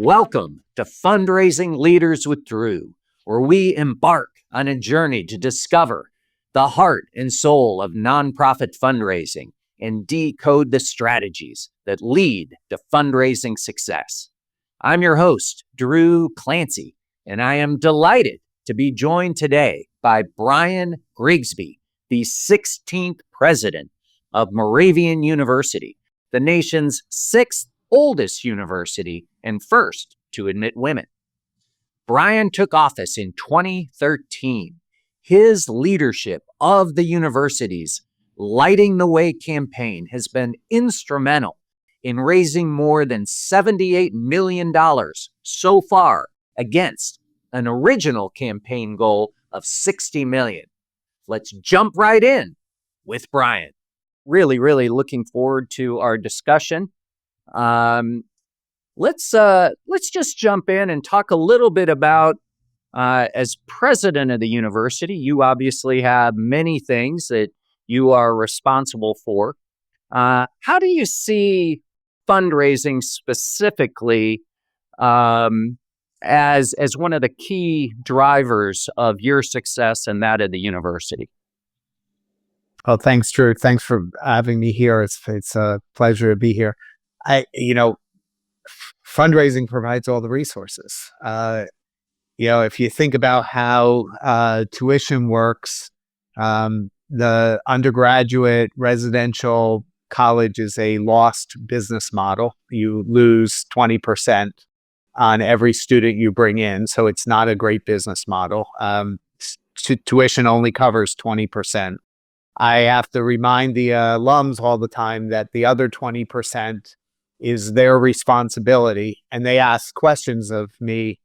Welcome to Fundraising Leaders with Drew, where we embark on a journey to discover the heart and soul of nonprofit fundraising and decode the strategies that lead to fundraising success. I'm your host, Drew Clancy, and I am delighted to be joined today by Bryon Grigsby, the 16th president of Moravian University, the nation's sixth oldest university and first to admit women. Bryon took office in 2013. His leadership of the university's Lighting the Way campaign has been instrumental in raising more than $78 million so far against an original campaign goal of $60 million. Let's jump right in with Bryon. Really looking forward to our discussion. Let's just jump in and talk a little bit about, as president of the university, you obviously have many things that you are responsible for. How do you see fundraising specifically as one of the key drivers of your success and that of the university? Oh, thanks, Drew. Thanks for having me here. It's a pleasure to be here. Fundraising provides all the resources. If you think about how tuition works, the undergraduate residential college is a lost business model. You lose 20% on every student you bring in, so it's not a great business model. Tuition only covers 20%. I have to remind the alums all the time that the other 20% is their responsibility. And they ask questions of me,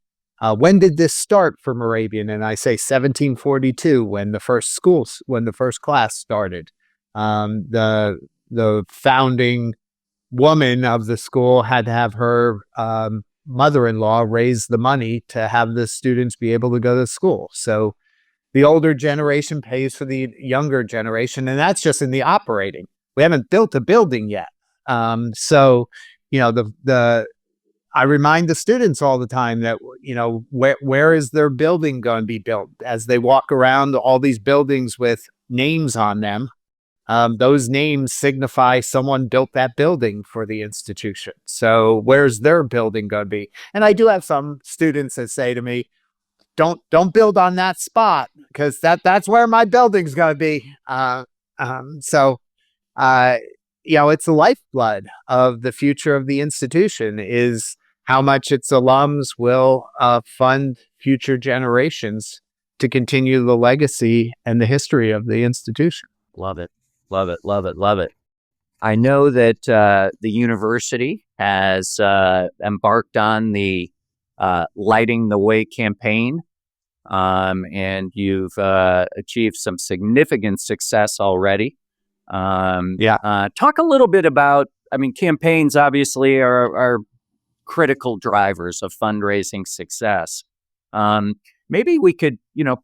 when did this start for Moravian? And I say 1742, when the first class started. The founding woman of the school had to have her mother-in-law raise the money to have the students be able to go to school. So the older generation pays for the younger generation, and that's just in the operating. We haven't built a building yet. I remind the students all the time that, where is their building going to be built? As they walk around all these buildings with names on them, those names signify someone built that building for the institution. So where's their building going to be? And I do have some students that say to me, don't build on that spot, because that's where my building's going to be. It's the lifeblood of the future of the institution is how much its alums will fund future generations to continue the legacy and the history of the institution. Love it. I know that the university has embarked on the Lighting the Way campaign, and you've achieved some significant success already. Talk a little bit about, campaigns obviously are critical drivers of fundraising success. Maybe we could,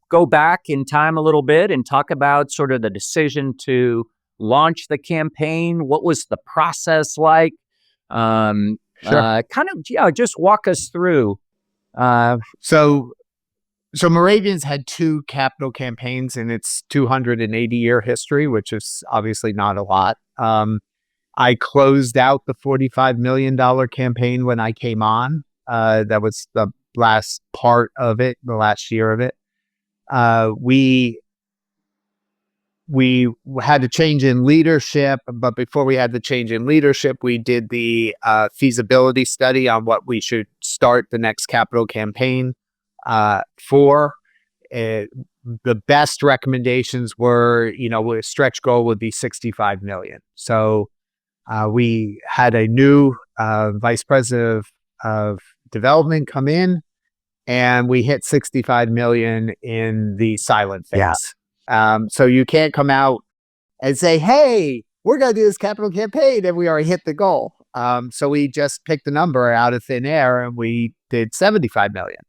go back in time a little bit and talk about sort of the decision to launch the campaign. What was the process like? Sure. Just walk us through. So Moravian's had two capital campaigns in its 280-year history, which is obviously not a lot. I closed out the $45 million campaign when I came on. That was the last part of it, the last year of it. We had a change in leadership, but before we had the change in leadership, we did the feasibility study on what we should start the next capital campaign for. The best recommendations were, a stretch goal would be $65 million. So we had a new vice president of development come in, and we hit $65 million in the silent phase. Yeah. So you can't come out and say, hey, we're going to do this capital campaign, and we already hit the goal. So we just picked a number out of thin air, and we did $75 million.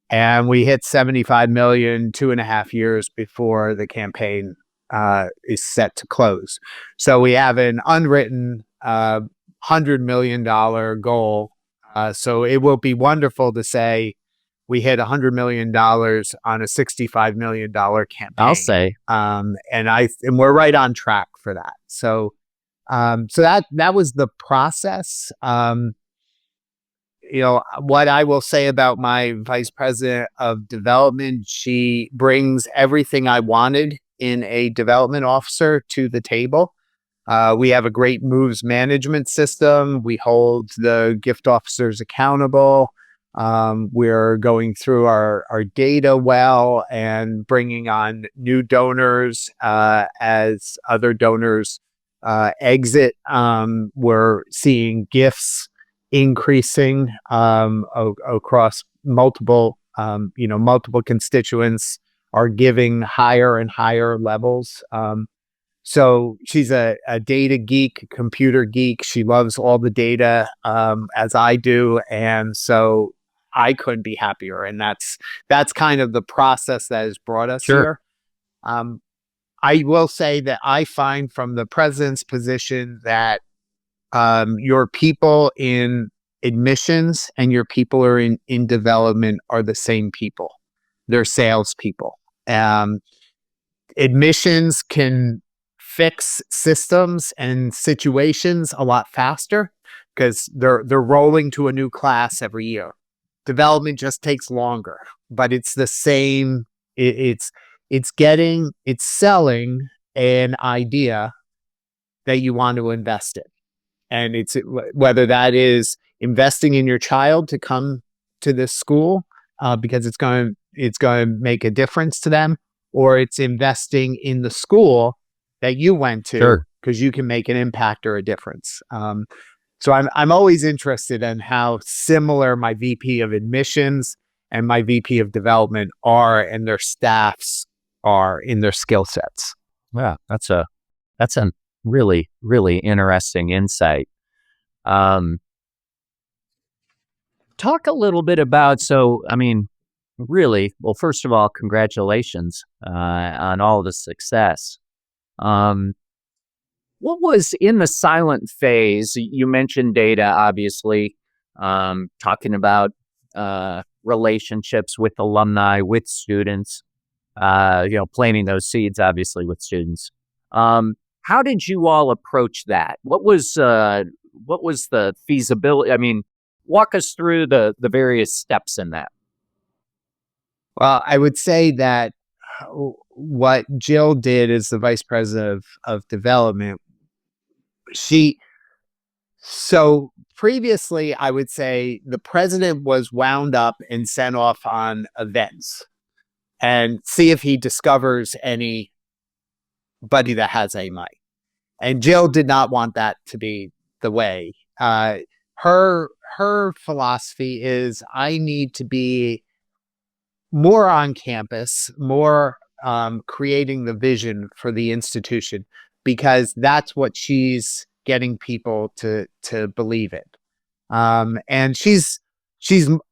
And we hit $75 million 2.5 years before the campaign is set to close. So we have an unwritten $100 million goal So it will be wonderful to say we hit $100 million on a $65 million campaign. I'll say. And we're right on track for that. So that was the process. What I will say about my vice president of development, she brings everything I wanted in a development officer to the table. We have a great moves management system. We hold the gift officers accountable. We're going through our data well and bringing on new donors as other donors exit. We're seeing gifts increasing across multiple constituents are giving higher and higher levels. So she's a data geek, computer geek. She loves all the data as I do. And so I couldn't be happier. And that's kind of the process that has brought us here. I will say that I find from the president's position that your people in admissions and your people are in development are the same people. They're salespeople. Admissions can fix systems and situations a lot faster because they're rolling to a new class every year. Development just takes longer, but it's the same. It's selling an idea that you want to invest in. And it's whether that is investing in your child to come to this school because it's going to make a difference to them, or it's investing in the school that you went to because you can make an impact or a difference. So I'm always interested in how similar my VP of admissions and my VP of development are, and their staffs are in their skill sets. Yeah, that's a really, really interesting insight. Talk a little bit about, really, well, first of all, congratulations on all the success. What was in the silent phase? You mentioned data, obviously, talking about relationships with alumni, with students, planting those seeds, obviously, with students. How did you all approach that? What was the feasibility? Walk us through the various steps in that. Well, I would say that what Jill did as the vice president of development, so previously, I would say the president was wound up and sent off on events and see if he discovers anybody that has any money. And Jill did not want that to be the way. Her philosophy is, I need to be more on campus, more creating the vision for the institution, because that's what she's getting people to believe in. And she's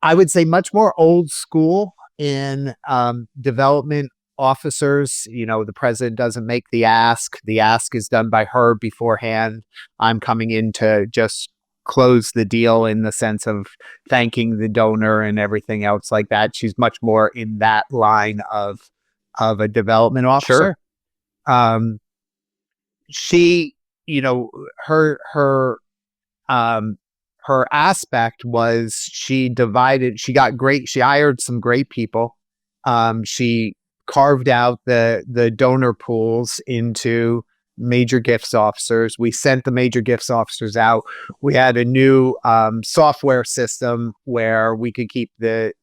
I would say much more old school in development officers. The president doesn't make the ask. The ask is done by her beforehand. I'm coming in to just close the deal in the sense of thanking the donor and everything else like that. She's much more in that line of a development officer. She, her aspect was she hired some great people. She carved out the donor pools into major gifts officers. We sent the major gifts officers out. We had a new software system where we could keep the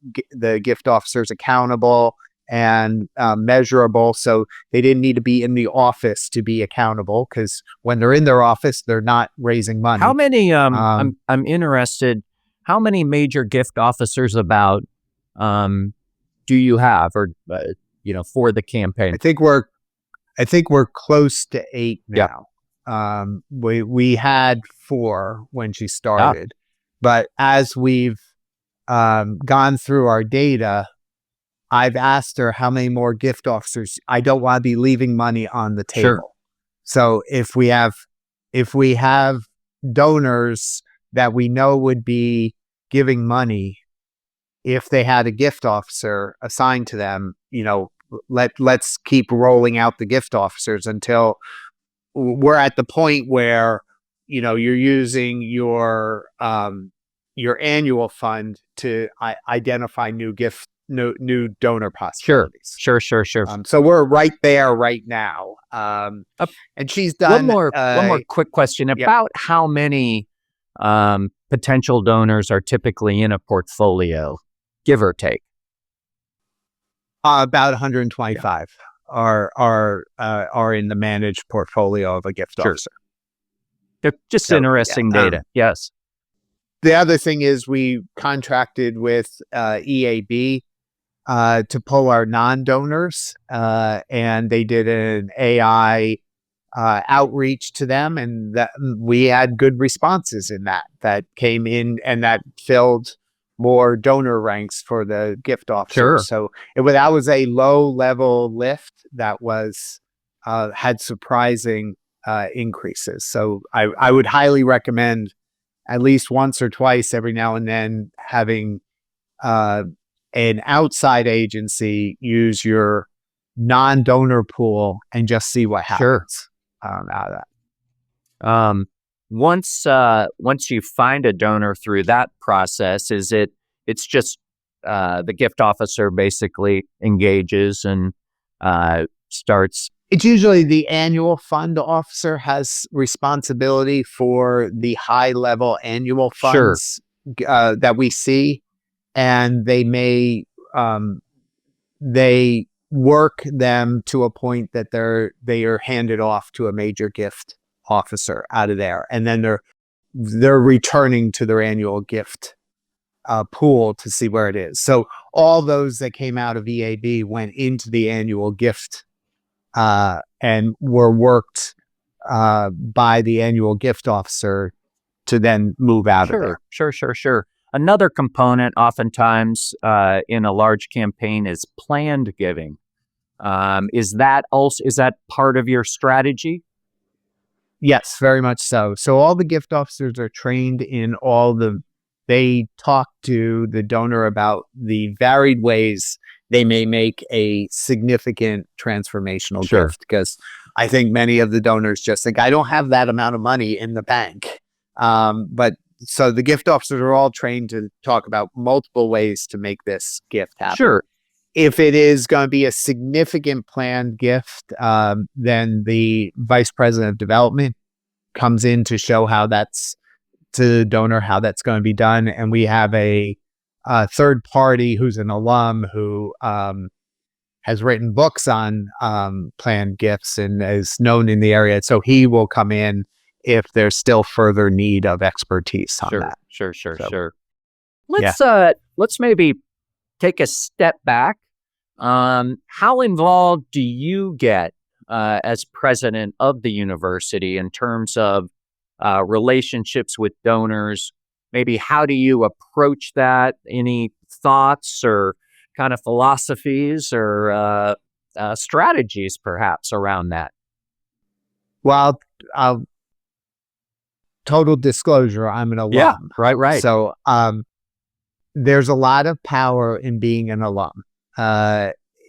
gift officers accountable and measurable. So they didn't need to be in the office to be accountable, because when they're in their office, they're not raising money. How many, I'm interested, how many major gift officers do you have, or, for the campaign? I think we're close to 8 now. Yeah. We had 4 when she started, but as we've gone through our data, I've asked her how many more gift officers. I don't want to be leaving money on the table. Sure. So if we have donors that we know would be giving money if they had a gift officer assigned to them. Let's keep rolling out the gift officers until we're at the point where you're using your annual fund to identify new donor possibilities. Sure. So we're right there right now. And she's done one more quick question about how many potential donors are typically in a portfolio, give or take. About 125 are in the managed portfolio of a gift officer. Just interesting data. Yes. The other thing is we contracted with EAB to pull our non-donors, and they did an AI outreach to them, and that we had good responses in that came in, and that filled more donor ranks for the gift officer. So that was a low-level lift that was had surprising increases. So I would highly recommend at least once or twice every now and then having an outside agency use your non-donor pool and just see what happens out of that. Once you find a donor through that process, it's just the gift officer basically engages and starts. It's usually the annual fund officer has responsibility for the high-level annual funds that we see, and they may they work them to a point that they are handed off to a major gift officer out of there, and then they're returning to their annual gift pool to see where it is. So all those that came out of EAB went into the annual gift and were worked by the annual gift officer to then move out of there. Sure. Another component oftentimes in a large campaign is planned giving. Is that part of your strategy? Yes, very much so. So all the gift officers are trained in they talk to the donor about the varied ways they may make a significant transformational gift, because I think many of the donors just think, I don't have that amount of money in the bank. So the gift officers are all trained to talk about multiple ways to make this gift happen. Sure. If it is going to be a significant planned gift, then the vice president of development comes in to show how that's to the donor, how that's going to be done. And we have a third party who's an alum who has written books on planned gifts and is known in the area. So he will come in if there's still further need of expertise on that. Sure. Let's maybe take a step back. How involved do you get as president of the university in terms of relationships with donors? Maybe how do you approach that? Any thoughts or kind of philosophies or strategies perhaps around that? Well, total disclosure, I'm an alum. Yeah, right. So there's a lot of power in being an alum.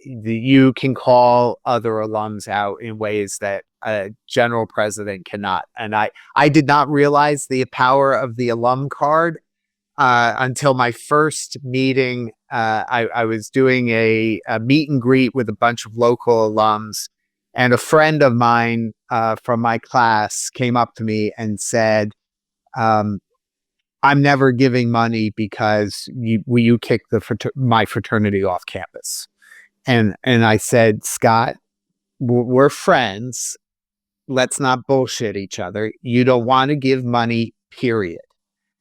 You can call other alums out in ways that a general president cannot. And I did not realize the power of the alum card until my first meeting. I was doing a meet and greet with a bunch of local alums, and a friend of mine from my class came up to me and said, I'm never giving money because you kicked my fraternity off campus. And I said, Scott, we're friends. Let's not bullshit each other. You don't want to give money, period.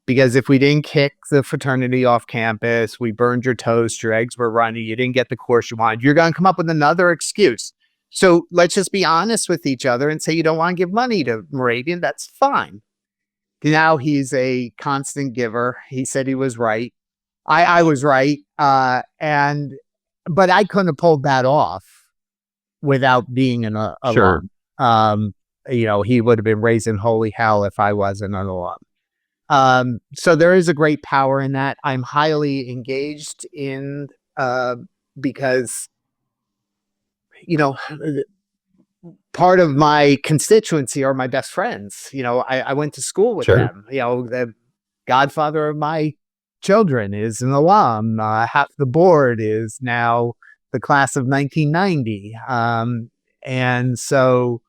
Because if we didn't kick the fraternity off campus, we burned your toast, your eggs were runny, you didn't get the course you wanted, you're going to come up with another excuse. So let's just be honest with each other and say you don't want to give money to Moravian. That's fine. Now he's a constant giver. He said he was right. I was right. But I couldn't have pulled that off without being an alum. Sure. He would have been raised in holy hell if I wasn't an alum. So there is a great power in that. I'm highly engaged in, because, you know, part of my constituency are my best friends. I went to school with Sure. them. The godfather of my children is an alum. Half the board is now the class of 1990. And so,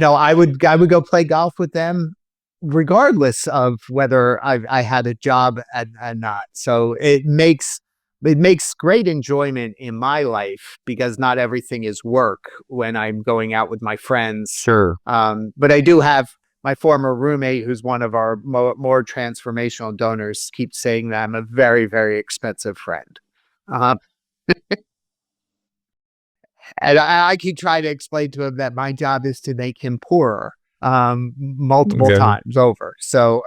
I would go play golf with them regardless of whether I had a job and not. So it makes great enjoyment in my life because not everything is work when I'm going out with my friends. Sure. But I do have my former roommate, who's one of our more transformational donors, keeps saying that I'm a very, very expensive friend. Uh, and I keep trying to explain to him that my job is to make him poorer, multiple times over. So,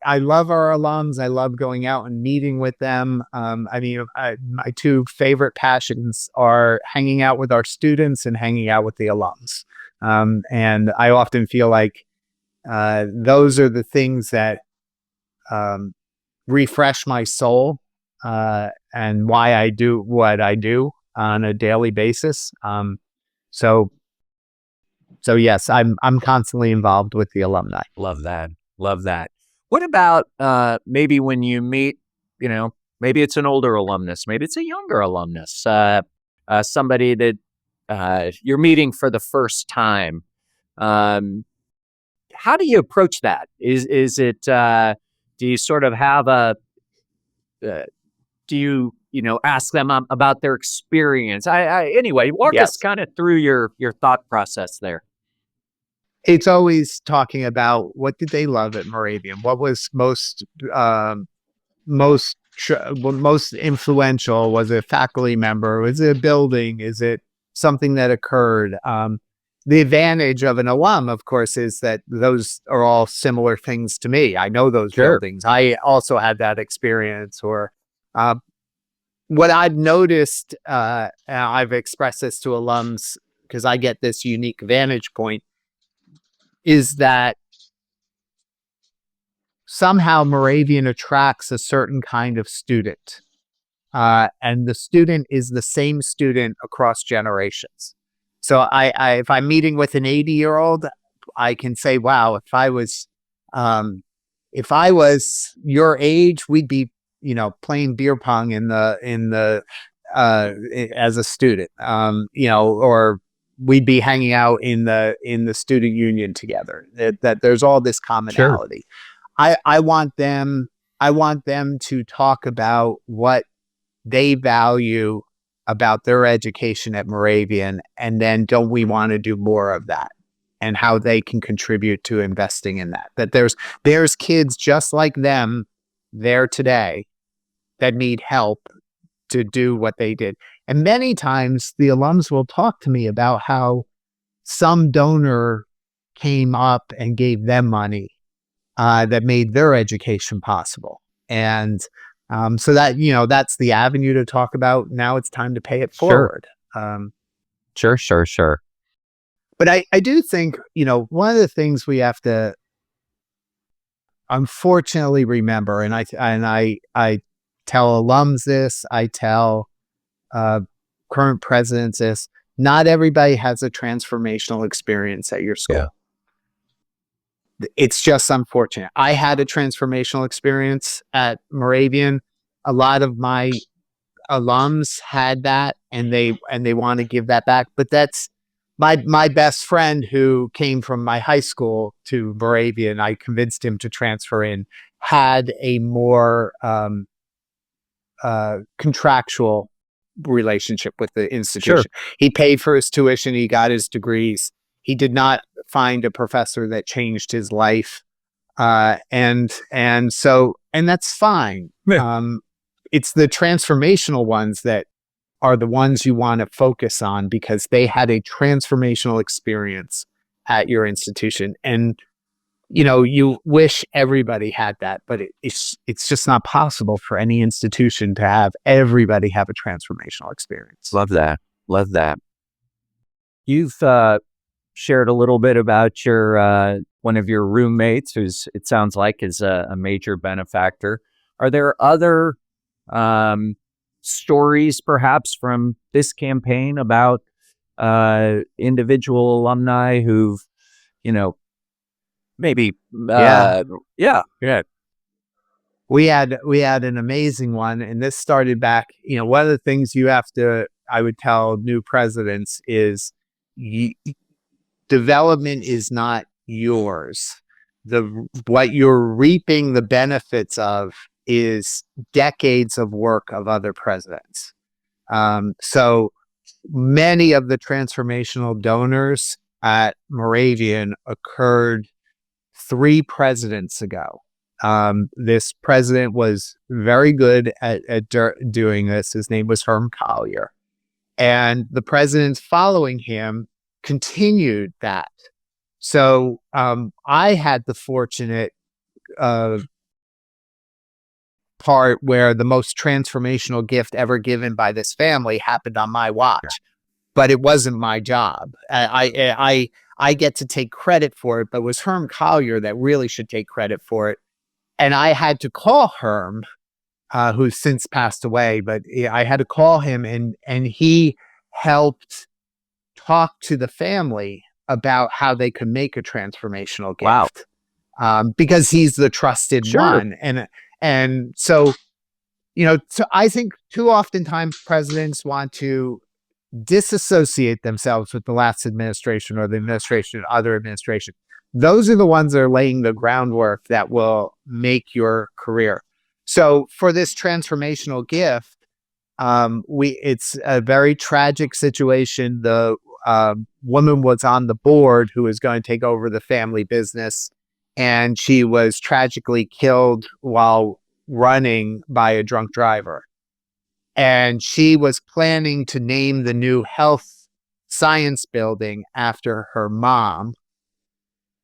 I love our alums. I love going out and meeting with them. My two favorite passions are hanging out with our students and hanging out with the alums. And I often feel like those are the things that refresh my soul, and why I do what I do on a daily basis. So yes, I'm constantly involved with the alumni. Love that. Love that. What about maybe when you meet, maybe it's an older alumnus, maybe it's a younger alumnus, somebody that you're meeting for the first time. How do you approach that? Is it, do you sort of have do you ask them about their experience? Anyway, walk us kind of through your thought process there. It's always talking about what did they love at Moravian? What was most influential? Was it a faculty member? Was it a building? Is it something that occurred? The advantage of an alum, of course, is that those are all similar things to me. I know those buildings. I also had that experience. Or what I've noticed, and I've expressed this to alums because I get this unique vantage point, is that somehow Moravian attracts a certain kind of student. And the student is the same student across generations. So if I'm meeting with an 80-year-old, I can say, wow, if I was your age, we'd be, playing beer pong as a student, or we'd be hanging out in the student union together. That there's all this commonality. Sure. I want them to talk about what they value about their education at Moravian, and then don't we want to do more of that, and how they can contribute to investing in that. That there's kids just like them there today that need help to do what they did. And many times the alums will talk to me about how some donor came up and gave them money that made their education possible. And so that, that's the avenue to talk about. Now it's time to pay it forward. Sure. But I do think, one of the things we have to unfortunately remember, and I tell alums this, I tell current presidents this, not everybody has a transformational experience at your school. Yeah. It's just unfortunate. I had a transformational experience at Moravian. A lot of my alums had that, and they want to give that back. But that's my best friend who came from my high school to Moravian. I convinced him to transfer in, had a more contractual relationship with the institution. Sure. He paid for his tuition. He got his degrees. He did not find a professor that changed his life. And that's fine. Yeah. It's the transformational ones that are the ones you want to focus on, because they had a transformational experience at your institution. And, you wish everybody had that, but it's just not possible for any institution to have everybody have a transformational experience. Love that. You've shared a little bit about your one of your roommates, who's it sounds like is a major benefactor. Are there other stories, perhaps, from this campaign about individual alumni who've, maybe, Yeah. yeah. We had an amazing one, and this started back. One of the things I would tell new presidents is, development is not yours. What you're reaping the benefits of is decades of work of other presidents. So many of the transformational donors at Moravian occurred 3 presidents ago. This president was very good at doing this. His name was Herm Collier. And the presidents following him continued that. So I had the fortunate part where the most transformational gift ever given by this family happened on my watch, but it wasn't my job. I get to take credit for it, but it was Herm Collier that really should take credit for it. And I had to call Herm, who's since passed away, but I had to call him, and he helped talk to the family about how they could make a transformational gift. Wow. Because he's the trusted Sure. one. And so, so I think too oftentimes presidents want to disassociate themselves with the last administration or the administration of other administration. Those are the ones that are laying the groundwork that will make your career. So for this transformational gift, it's a very tragic situation. The woman was on the board who was going to take over the family business, and she was tragically killed while running by a drunk driver. And she was planning to name the new health science building after her mom.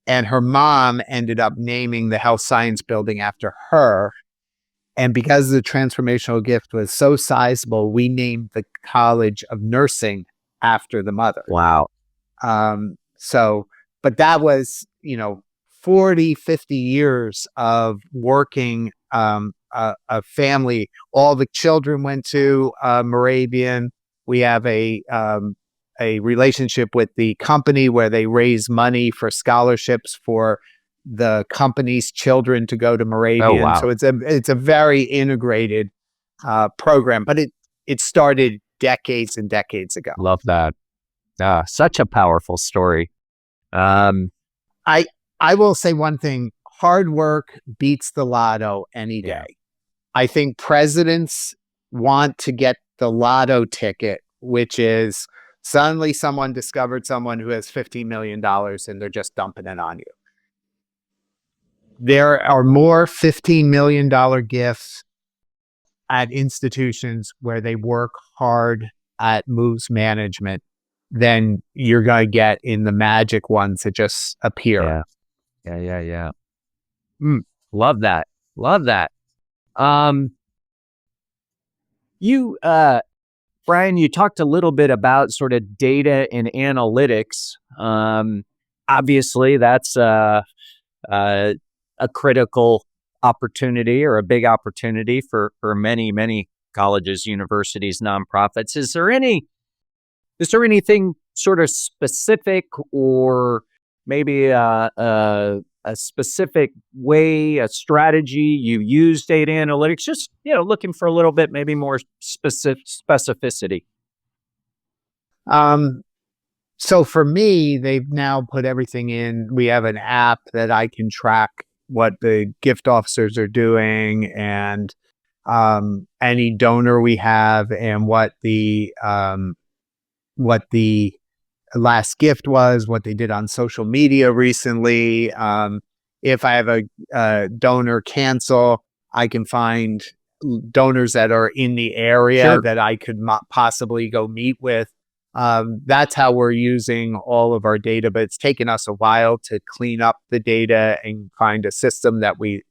And her mom ended up naming the health science building after her. And because the transformational gift was so sizable, we named the College of Nursing after the mother. Wow. But that was, 40, 50 years of working a family. All the children went to Moravian. We have a relationship with the company where they raise money for scholarships for the company's children to go to Moravian. Oh, wow. So it's a very integrated program, but it started decades and decades ago. Love that. Such a powerful story. I will say one thing: hard work beats the lotto any day. Yeah. I think presidents want to get the lotto ticket, which is suddenly someone discovered someone who has $15 million and they're just dumping it on you. There are more $15 million gifts at institutions where they work hard at moves management than you're going to get in the magic ones that just appear. Yeah. Love that. You, Bryon, you talked a little bit about sort of data and analytics. Obviously, that's a critical opportunity, or a big opportunity for many colleges, universities, nonprofits. Is there anything sort of specific, or maybe a specific way, a strategy you use data analytics? Just, looking for a little bit, maybe more specificity. So for me, they've now put everything in. We have an app that I can track what the gift officers are doing, and any donor we have, and what the last gift was, what they did on social media recently. If I have a donor cancel, I can find donors that are in the area Sure. that I could possibly go meet with. That's how we're using all of our data, but it's taken us a while to clean up the data and find a system that we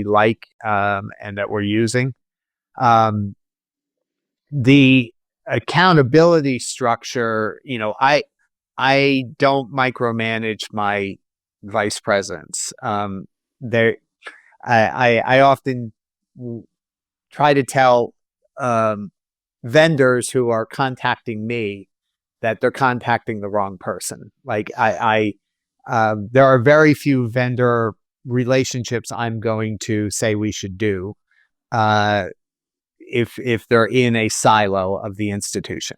like, and that we're using. The accountability structure, I don't micromanage my vice presidents. There, I often try to tell vendors who are contacting me that they're contacting the wrong person. Like there are very few vendor relationships I'm going to say we should do if they're in a silo of the institution.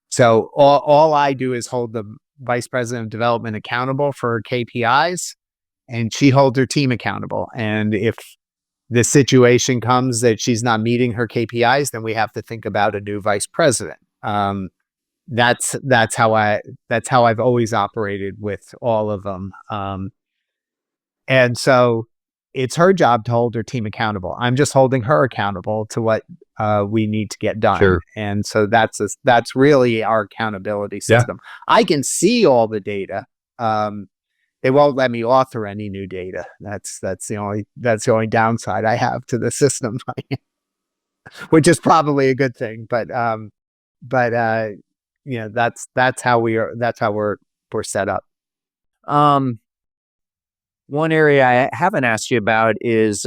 So all I do is hold the vice president of development accountable for KPIs, and she holds her team accountable. And if the situation comes that she's not meeting her KPIs, then we have to think about a new vice president. That's how I've always operated with all of them. And so it's her job to hold her team accountable. I'm just holding her accountable to what we need to get done. Sure. And so that's really our accountability system. I can see all the data. They won't let me author any new data. That's the only downside I have to the system, which is probably a good thing. But that's how we're set up. One area I haven't asked you about is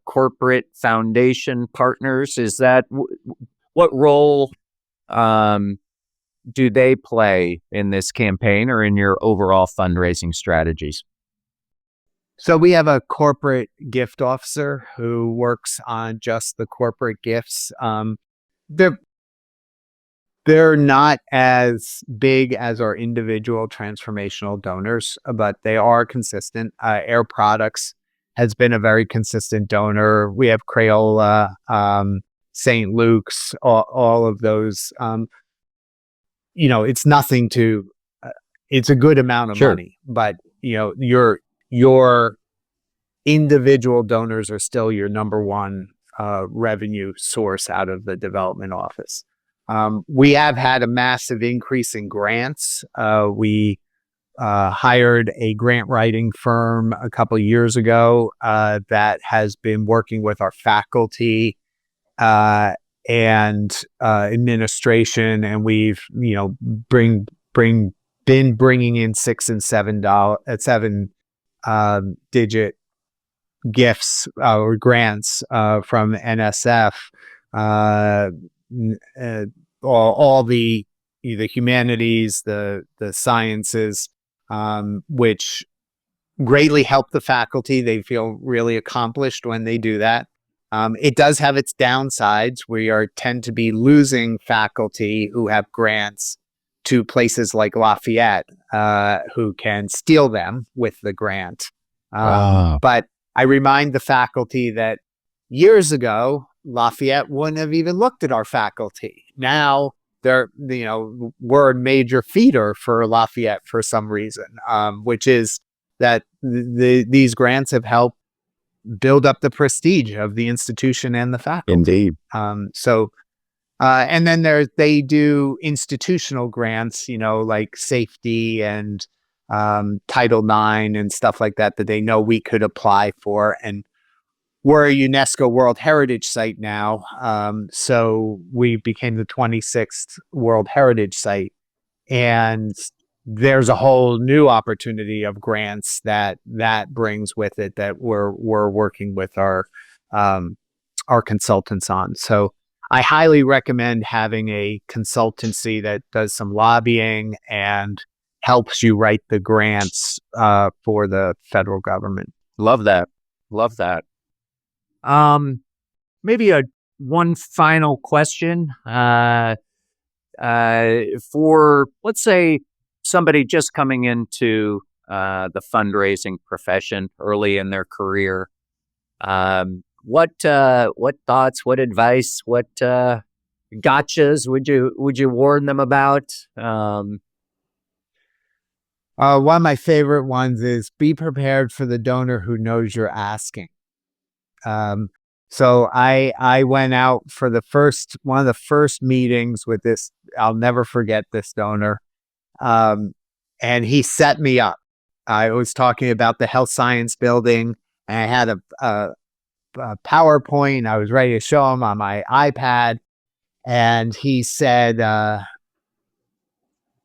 corporate foundation partners. Is that what role do they play in this campaign or in your overall fundraising strategies? So we have a corporate gift officer who works on just the corporate gifts. They're not as big as our individual transformational donors, but they are consistent. Air Products has been a very consistent donor. We have Crayola, St. Luke's, all of those. It's nothing to. It's a good amount of money, but your individual donors are still your number one revenue source out of the development office. We have had a massive increase in grants. We hired a grant writing firm a couple of years ago that has been working with our faculty and administration, and we've been bringing in $6 and $7 digit gifts or grants from NSF. All the humanities, the sciences, which greatly help the faculty. They feel really accomplished when they do that. It does have its downsides. We tend to be losing faculty who have grants to places like Lafayette, who can steal them with the grant. But I remind the faculty that years ago, Lafayette wouldn't have even looked at our faculty. Now we're a major feeder for Lafayette for some reason, which is that these grants have helped build up the prestige of the institution and the faculty. Indeed. And then they do institutional grants, like safety and Title IX and stuff like that they know we could apply for. And we're a UNESCO World Heritage Site now, so we became the 26th World Heritage Site, and there's a whole new opportunity of grants that brings with it that we're working with our consultants on. So I highly recommend having a consultancy that does some lobbying and helps you write the grants for the federal government. Love that. Maybe one final question for, let's say, somebody just coming into the fundraising profession early in their career. What thoughts, what advice, what gotchas would you warn them about? One of my favorite ones is be prepared for the donor who knows you're asking. So I went out for one of the first meetings with this. I'll never forget this donor. And he set me up. I was talking about the health science building, and I had a PowerPoint. I was ready to show him on my iPad. And he said,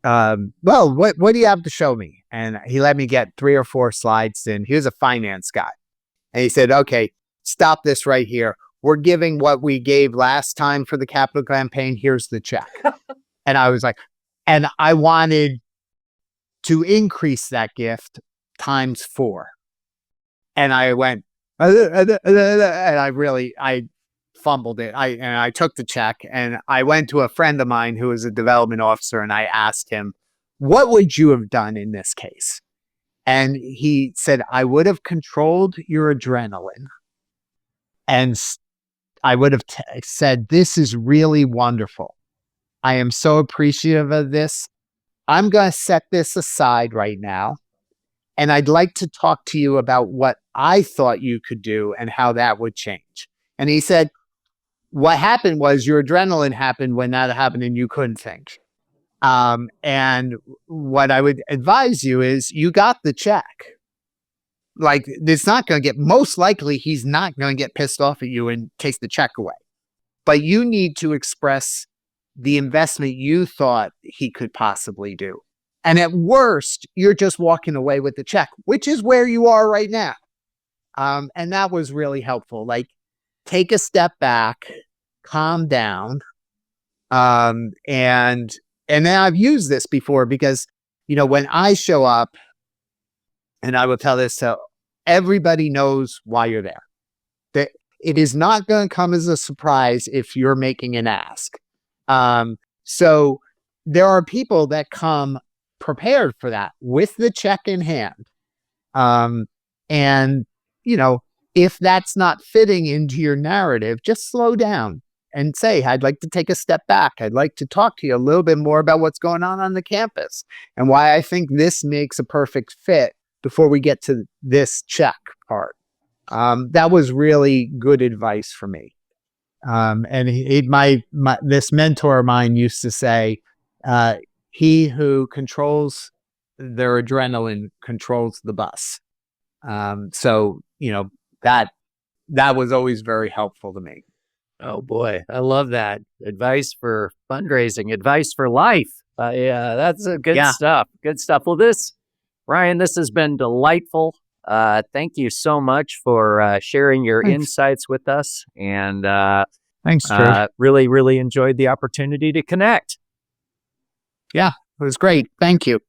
well, what do you have to show me? And he let me get 3 or 4 slides in. He was a finance guy. And he said, okay, stop this right here. We're giving what we gave last time for the capital campaign. Here's the check. And I was like, and I wanted to increase that gift times 4. And I went, and I fumbled it. I took the check and I went to a friend of mine who was a development officer and I asked him, what would you have done in this case? And he said, I would have controlled your adrenaline. And I would have said, this is really wonderful. I am so appreciative of this. I'm going to set this aside right now. And I'd like to talk to you about what I thought you could do and how that would change. And he said, what happened was your adrenaline happened when that happened and you couldn't think. And what I would advise you is you got the check. Like, it's not going to get, most likely he's not going to get pissed off at you and take the check away. But you need to express the investment you thought he could possibly do. And at worst, you're just walking away with the check, which is where you are right now. And that was really helpful. Like, take a step back, calm down. And then I've used this before because, when I show up, and I will tell this to everybody knows why you're there. That it is not going to come as a surprise if you're making an ask. So there are people that come prepared for that with the check in hand. And, if that's not fitting into your narrative, just slow down and say, I'd like to take a step back. I'd like to talk to you a little bit more about what's going on the campus and why I think this makes a perfect fit before we get to this check part. That was really good advice for me. And this mentor of mine used to say, he who controls their adrenaline controls the bus. So, that was always very helpful to me. Oh boy, I love that. Advice for fundraising, advice for life. Yeah, that's good stuff. Good stuff. Well, Bryon, this has been delightful. Thank you so much for sharing your insights with us. And thanks, Drew. Really, really enjoyed the opportunity to connect. Yeah, it was great. Thank you.